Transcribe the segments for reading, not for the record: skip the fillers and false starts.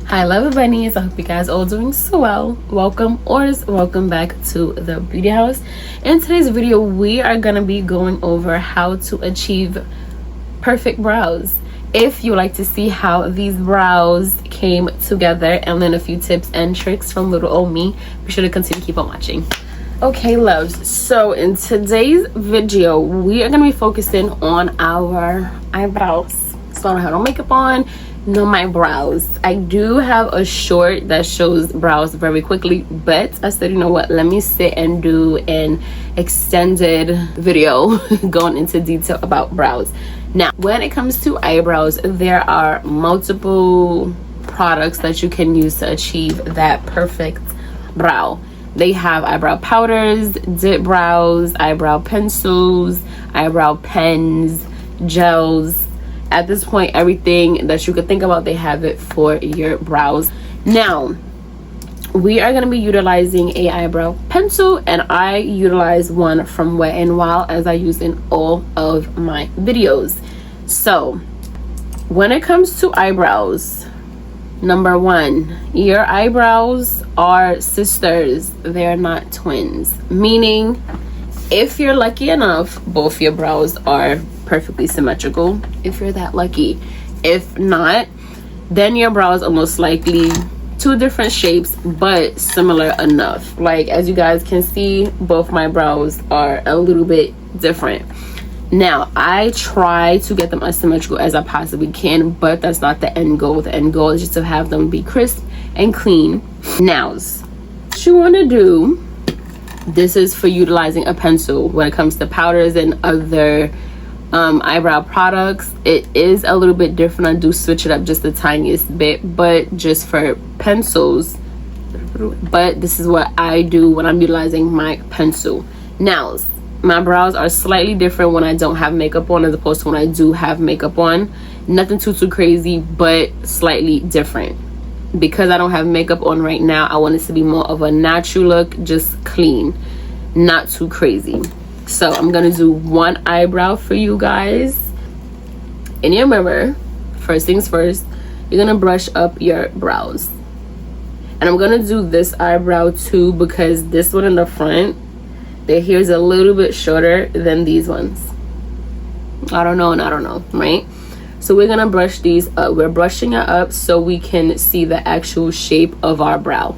Hi Lovebunnies, I hope you guys all doing so well. Welcome back to the beauty house. In today's video we are gonna be going over how to achieve perfect brows. If you like to see how these brows came together and learn a few tips and tricks from little old me, be sure to continue to keep on watching. Okay loves, so in today's video we are gonna be focusing on our eyebrows. So I don't have no makeup on, no my brows. I do have a short that shows brows very quickly, but I said, you know what, let me sit and do an extended video going into detail about brows. Now when it comes to eyebrows, there are multiple products that you can use to achieve that perfect brow. They have eyebrow powders, dip brows, eyebrow pencils, eyebrow pens, gels. At this point, everything that you could think about, they have it for your brows. Now we are going to be utilizing a eyebrow pencil, and I utilize one from Wet n Wild as I use in all of my videos. So when it comes to eyebrows, number one, your eyebrows are sisters, they're not twins. Meaning, if you're lucky enough, both your brows are perfectly symmetrical, if you're that lucky. If not, then your brows are most likely two different shapes but similar enough. Like as you guys can see, both my brows are a little bit different. Now I try to get them as symmetrical as I possibly can, but that's not the end goal. The end goal is just to have them be crisp and clean. Now what you want to do, this is for utilizing a pencil. When it comes to powders and other eyebrow products, it is a little bit different. I do switch it up just the tiniest bit, but just for pencils. But this is what I do when I'm utilizing my pencil. Now my brows are slightly different when I don't have makeup on as opposed to when I do have makeup on. Nothing too crazy, but slightly different. Because I don't have makeup on right now, I want it to be more of a natural look, just clean, not too crazy. So I'm gonna do one eyebrow for you guys. In your mirror, first things first, you're gonna brush up your brows. And I'm gonna do this eyebrow too, because this one in the front, the hair is a little bit shorter than these ones. I don't know, right? So we're gonna brush these up. We're brushing it up so we can see the actual shape of our brow.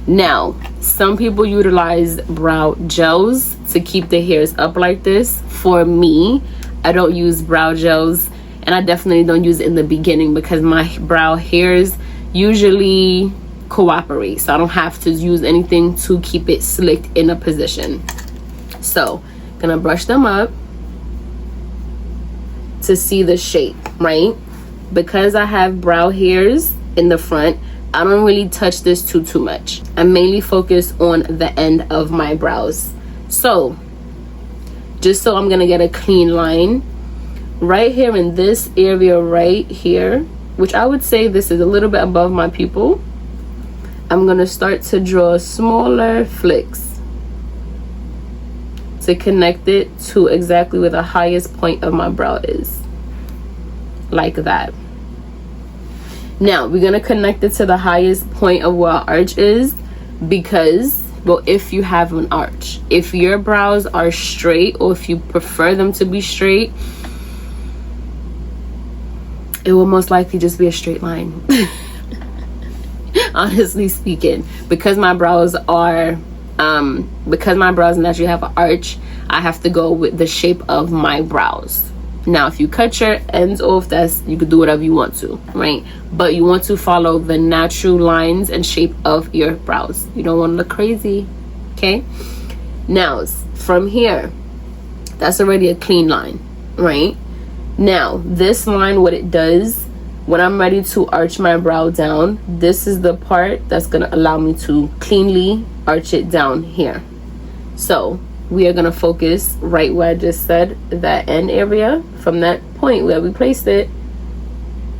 Now, some people utilize brow gels to keep the hairs up like this. For me, I don't use brow gels, and I definitely don't use it in the beginning because my brow hairs usually cooperate, so I don't have to use anything to keep it slicked in a position. So gonna brush them up to see the shape, right? Because I have brow hairs in the front, I don't really touch this too much. I mainly focus on the end of my brows. So just so I'm gonna get a clean line right here in this area right here, which I would say this is a little bit above my pupil. I'm gonna start to draw smaller flicks to connect it to exactly where the highest point of my brow is, like that. Now we're gonna connect it to the highest point of where our arch is, because, well, if you have an arch, if your brows are straight, or if you prefer them to be straight, it will most likely just be a straight line. Honestly speaking, because my brows naturally have an arch, I have to go with the shape of my brows. Now if you cut your ends off, you could do whatever you want to, right? But you want to follow the natural lines and shape of your brows. You don't want to look crazy, okay? Now from here, that's already a clean line, right? Now this line, what it does, when I'm ready to arch my brow down, this is the part that's gonna allow me to cleanly arch it down here. So we are gonna focus right where I just said, that end area. From that point where we placed it,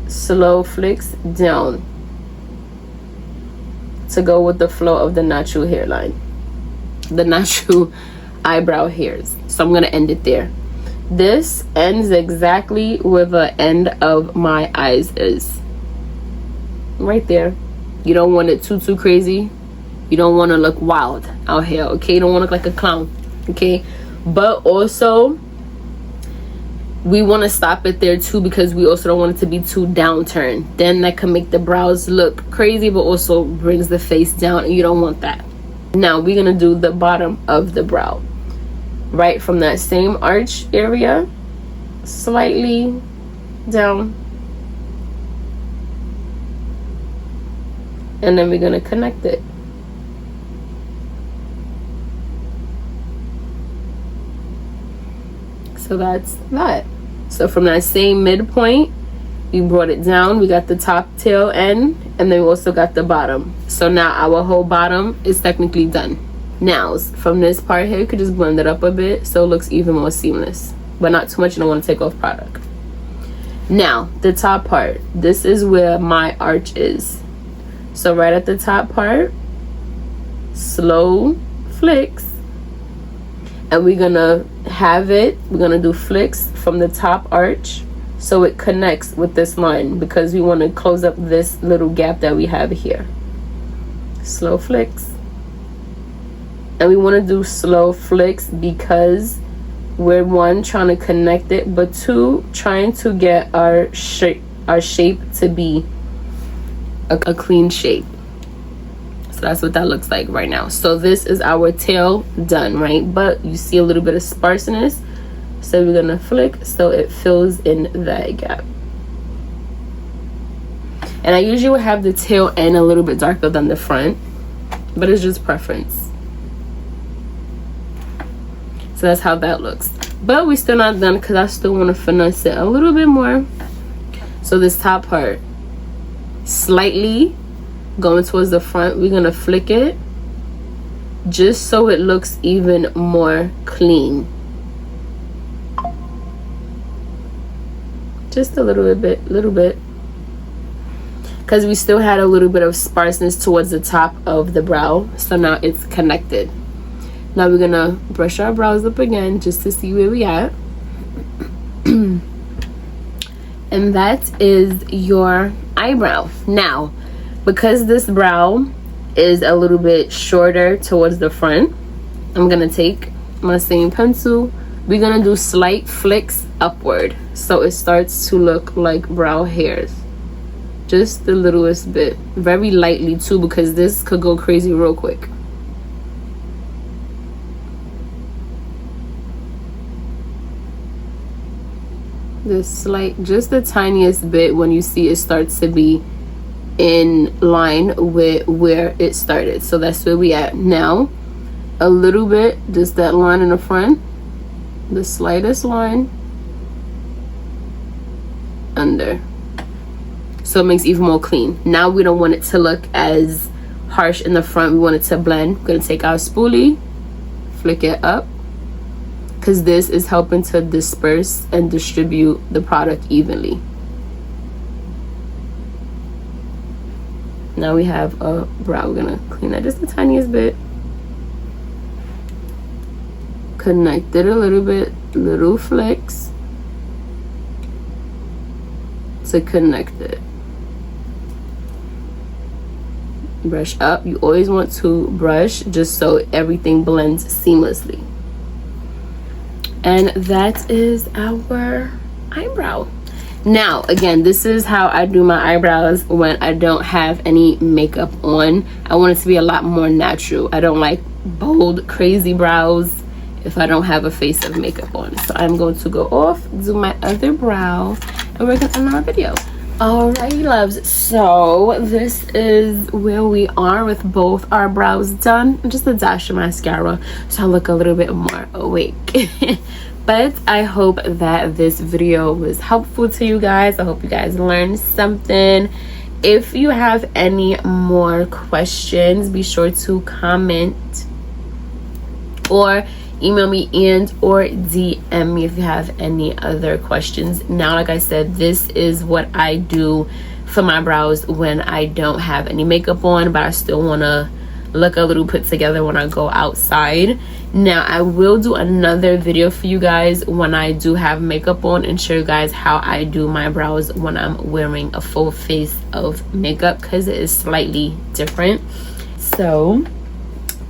slow flicks down to go with the flow of the natural hairline, the natural eyebrow hairs. So I'm gonna end it there. This ends exactly where the end of my eyes is. right there. You don't want it too crazy. You don't want to look wild out here, okay? You don't want to look like a clown, okay? But also, we want to stop it there too, because we also don't want it to be too downturned. Then that can make the brows look crazy, but also brings the face down, and you don't want that. Now we're gonna do the bottom of the brow, right from that same arch area, slightly down, and then we're gonna connect it. So that's that. So from that same midpoint, we brought it down. We got the top tail end, and then we also got the bottom. So now our whole bottom is technically done. Now from this part here, you could just blend it up a bit so it looks even more seamless, but not too much. You don't want to take off product. Now the top part, this is where my arch is. So right at the top part, slow flicks, and we're gonna do flicks from the top arch so it connects with this line, because we want to close up this little gap that we have here. Slow flicks. And we want to do slow flicks because we're, one, trying to connect it, but two, trying to get our shape to be a clean shape. So that's what that looks like right now. So this is our tail done, right? But you see a little bit of sparseness, so we're gonna flick so it fills in that gap. And I usually would have the tail end a little bit darker than the front, but it's just preference. So that's how that looks. But we're still not done, because I still want to finesse it a little bit more. So this top part, slightly going towards the front, we're gonna flick it just so it looks even more clean. Just a little bit, because we still had a little bit of sparseness towards the top of the brow. So now it's connected. Now we're gonna brush our brows up again just to see where we at. And that is your eyebrow. Now, because this brow is a little bit shorter towards the front, I'm gonna take my same pencil. We're gonna do slight flicks upward so it starts to look like brow hairs. Just the littlest bit, very lightly too, because this could go crazy real quick. This slight, just the tiniest bit, when you see it starts to be in line with where it started. So that's where we at now. A little bit, just that line in the front, the slightest line under, so it makes it even more clean. Now we don't want it to look as harsh in the front, we want it to blend. We're gonna take our spoolie, flick it up, because this is helping to disperse and distribute the product evenly. Now we have a brow. We're gonna clean that just the tiniest bit, connect it a little bit, little flicks to connect it. Brush up. You always want to brush just so everything blends seamlessly. And that is our eyebrow. Now again, this is how I do my eyebrows when I don't have any makeup on. I want it to be a lot more natural. I don't like bold, crazy brows if I don't have a face of makeup on. So I'm going to go off, do my other brow, and we're gonna end our video. Alrighty loves, so this is where we are with both our brows done. Just a dash of mascara so I look a little bit more awake. But I hope that this video was helpful to you guys. I hope you guys learned something. If you have any more questions, be sure to comment or email me and or DM me if you have any other questions. Now, like I said, this is what I do for my brows when I don't have any makeup on, but I still want to look a little put together when I go outside. Now I will do another video for you guys when I do have makeup on and show you guys how I do my brows when I'm wearing a full face of makeup, because it is slightly different. So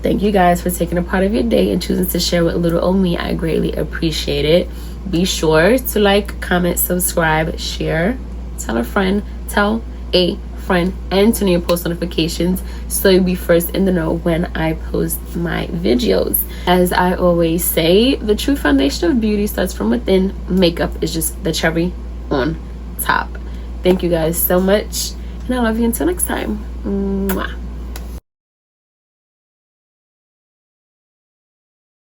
thank you guys for taking a part of your day and choosing to share with little old me. I greatly appreciate it. Be sure to like, comment, subscribe, share, tell a friend, tell a friend, and turn on your post notifications so you'll be first in the know when I post my videos. As I always say, the true foundation of beauty starts from within. Makeup is just the cherry on top. Thank you guys so much, and I love you until next time. Mwah.